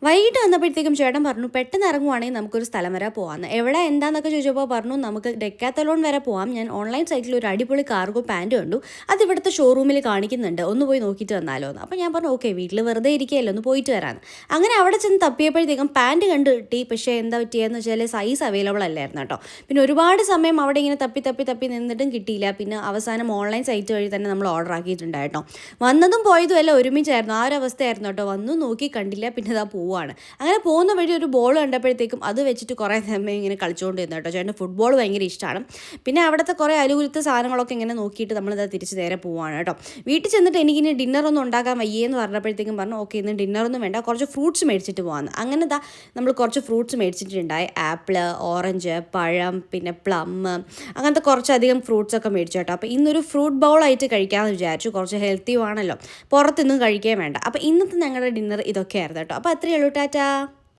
വൈകിട്ട് വന്നപ്പോഴത്തേക്കും ചേട്ടൻ പറഞ്ഞു പെട്ടെന്ന് ഇറങ്ങുവാണെങ്കിൽ നമുക്കൊരു സ്ഥലം വരെ പോകാമെന്ന്. എവിടെ എന്താണെന്നൊക്കെ ചോദിച്ചപ്പോൾ പറഞ്ഞു നമുക്ക് ഡെക്കാത്തലോൺ വരെ പോകാം. ഞാൻ ഓൺലൈൻ സൈറ്റിൽ ഒരു അടിപൊളി കാർഗോ പാൻറ് കണ്ടു, അത് ഇവിടുത്തെ ഷോറൂമിൽ കാണിക്കുന്നുണ്ട്, ഒന്ന് പോയി നോക്കിയിട്ട് വന്നാലോ എന്ന്. അപ്പോൾ ഞാൻ പറഞ്ഞു ഓക്കെ, വീട്ടിൽ വെറുതെ ഇരിക്കുകയല്ലോ, ഒന്ന് പോയിട്ട് വരാമെന്ന്. അങ്ങനെ അവിടെ ചെന്ന് തപ്പിയപ്പോഴത്തേക്കും പാൻറ് കണ്ട് കിട്ടി. പക്ഷേ എന്താ പറ്റിയെന്ന് വെച്ചാൽ സൈസ് അവൈലബിൾ അല്ലായിരുന്നു കേട്ടോ. പിന്നെ ഒരുപാട് സമയം അവിടെ ഇങ്ങനെ തപ്പി തപ്പി തപ്പി നിന്നിട്ടും കിട്ടിയില്ല. പിന്നെ അവസാനം ഓൺലൈൻ സൈറ്റ് വഴി തന്നെ നമ്മൾ ഓർഡർ ആക്കിയിട്ടുണ്ടായിട്ടോ. വന്നതും പോയതും എല്ലാം ഒരുമിച്ചായിരുന്നു, ആ ഒരു അവസ്ഥയായിരുന്നു കേട്ടോ. വന്നു നോക്കി കണ്ടില്ല, പിന്നെ അതാ പോവാണ്. അങ്ങനെ പോകുന്ന വഴി ഒരു ബോൾ കണ്ടപ്പോഴത്തേക്കും അത് വെച്ചിട്ട് കുറേ സമയം ഇങ്ങനെ കളിച്ചുകൊണ്ടിരുന്നു കേട്ടോ. ചേട്ടന് ഫുട്ബോൾ ഭയങ്കര ഇഷ്ടമാണ്. പിന്നെ അവിടുത്തെ കുറേ അലുകുലത്തെ സാധനങ്ങളൊക്കെ ഇങ്ങനെ നോക്കിയിട്ട് നമ്മളിത് തിരിച്ച് നേരെ പോവാണ് കേട്ടോ. വീട്ടിൽ ചെന്നിട്ട് എനിക്കിനി ഡിന്നറൊന്നും ഉണ്ടാക്കാൻ വയ്യേന്ന് പറഞ്ഞപ്പോഴത്തേക്കും പറഞ്ഞു ഓക്കെ, ഇന്ന് ഡിന്നറൊന്നും വേണ്ട, കുറച്ച് ഫ്രൂട്ട്സ് മേടിച്ചിട്ട് പോകാമെന്ന്. അങ്ങനെ ഇതാ നമ്മൾ കുറച്ച് ഫ്രൂട്ട്സ് മേടിച്ചിട്ടുണ്ടായി. ആപ്പിള്, ഓറഞ്ച്, പഴം, പിന്നെ പ്ലം, അങ്ങനത്തെ കുറച്ചധികം ഫ്രൂട്ട്സൊക്കെ മേടിച്ചു കേട്ടോ. അപ്പോൾ ഇന്നൊരു ഫ്രൂട്ട് ബൗളായിട്ട് കഴിക്കാമെന്ന് വിചാരിച്ചു. കുറച്ച് ഹെൽത്തി ആണല്ലോ, പുറത്തൊന്നും കഴിക്കാൻ വേണ്ട. അപ്പോൾ ഇന്നത്തെ ഞങ്ങളുടെ ഡിന്നർ ഇതൊക്കെയായിരുന്നു കേട്ടോ. അപ്പോൾ അത്രയേ ഉള്ളൂ. ടാറ്റാ.